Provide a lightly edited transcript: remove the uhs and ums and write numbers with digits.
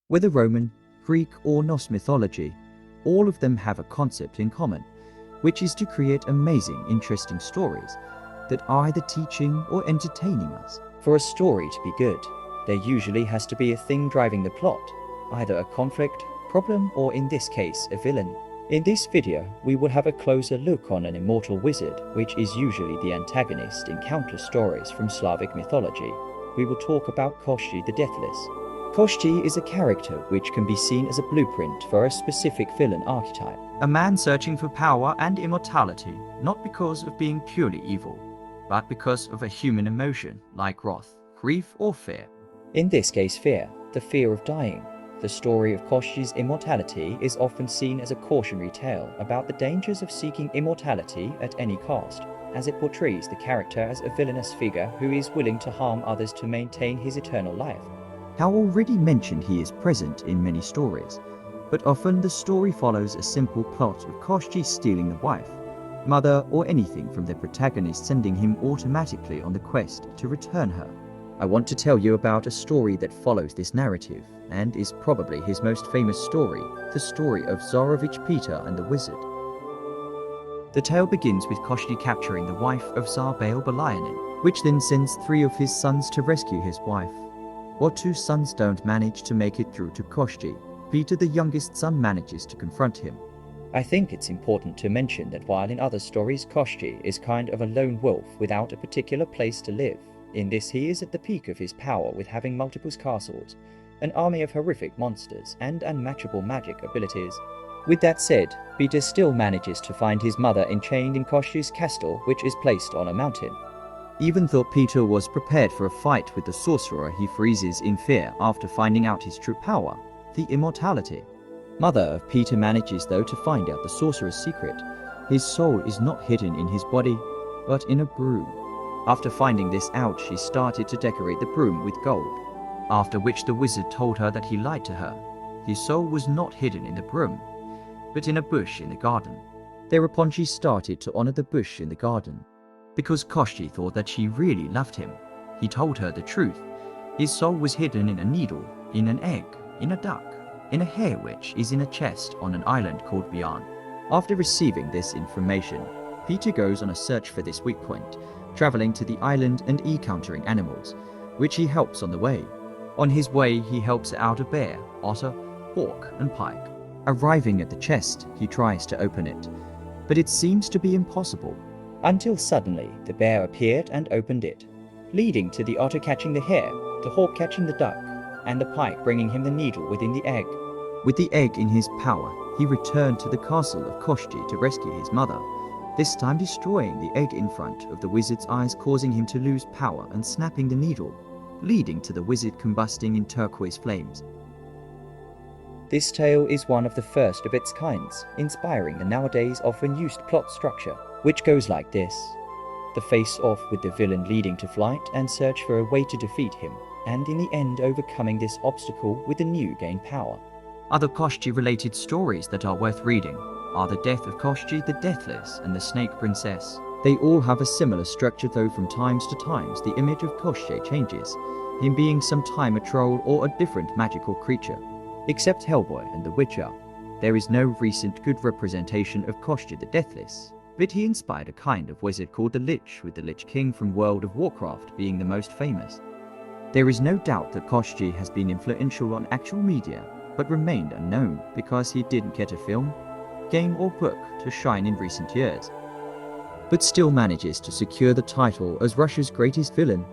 Whether Roman, Greek or Norse mythology, all of them have a concept in common, which is to create amazing, interesting stories that are either teaching or entertaining us. For a story to be good, there usually has to be a thing driving the plot, either a conflict, problem, or in this case, a villain. In this video, we will have a closer look on an immortal wizard, which is usually the antagonist in countless stories from Slavic mythology. We will talk about Koschei the Deathless. Koschei is a character which can be seen as a blueprint for a specific villain archetype. A man searching for power and immortality, not because of being purely evil, but because of a human emotion like wrath, grief or fear. In this case, fear, the fear of dying. The story of Koschei's immortality is often seen as a cautionary tale about the dangers of seeking immortality at any cost, as it portrays the character as a villainous figure who is willing to harm others to maintain his eternal life. How already mentioned, he is present in many stories, but often the story follows a simple plot of Koschei stealing the wife, mother or anything from the protagonist, sending him automatically on the quest to return her. I want to tell you about a story that follows this narrative and is probably his most famous story, the story of Tsarevitch Petr and the Wizard. The tale begins with Koschei capturing the wife of Tsar Balianin, which then sends 3 of his sons to rescue his wife. While 2 sons don't manage to make it through to Koschei, Petr, the youngest son, manages to confront him. I think it's important to mention that while in other stories Koschei is kind of a lone wolf without a particular place to live, in this he is at the peak of his power with having multiple castles, an army of horrific monsters, and unmatchable magic abilities. With that said, Petr still manages to find his mother enchained in Koschei's castle, which is placed on a mountain. Even though Petr was prepared for a fight with the sorcerer, he freezes in fear after finding out his true power, the immortality. Mother of Petr manages though to find out the sorcerer's secret. His soul is not hidden in his body, but in a broom. After finding this out, she started to decorate the broom with gold, after which the wizard told her that he lied to her. His soul was not hidden in the broom, but in a bush in the garden. Thereupon she started to honor the bush in the garden. Because Koschei thought that she really loved him, he told her the truth. His soul was hidden in a needle, in an egg, in a duck, in a hair which is in a chest on an island called Vian. After receiving this information, Petr goes on a search for this weak point, traveling to the island and encountering animals, which he helps on the way. On his way, he helps out a bear, otter, hawk, and pike. Arriving at the chest, he tries to open it, but it seems to be impossible. Until suddenly, the bear appeared and opened it, leading to the otter catching the hare, the hawk catching the duck, and the pike bringing him the needle within the egg. With the egg in his power, he returned to the castle of Koschei to rescue his mother, this time destroying the egg in front of the wizard's eyes, causing him to lose power and snapping the needle, leading to the wizard combusting in turquoise flames. This tale is one of the first of its kinds, inspiring the nowadays often used plot structure, which goes like this. The face-off with the villain leading to flight and search for a way to defeat him, and in the end overcoming this obstacle with the new gain power. Other Koschei-related stories that are worth reading are the death of Koschei the Deathless and the Snake Princess. They all have a similar structure, though from times to times the image of Koschei changes, him being sometime a troll or a different magical creature. Except Hellboy and The Witcher, there is no recent good representation of Koschei the Deathless, but he inspired a kind of wizard called the Lich, with the Lich King from World of Warcraft being the most famous. There is no doubt that Koschei has been influential on actual media, but remained unknown because he didn't get a film, game or book to shine in recent years, but still manages to secure the title as Russia's greatest villain.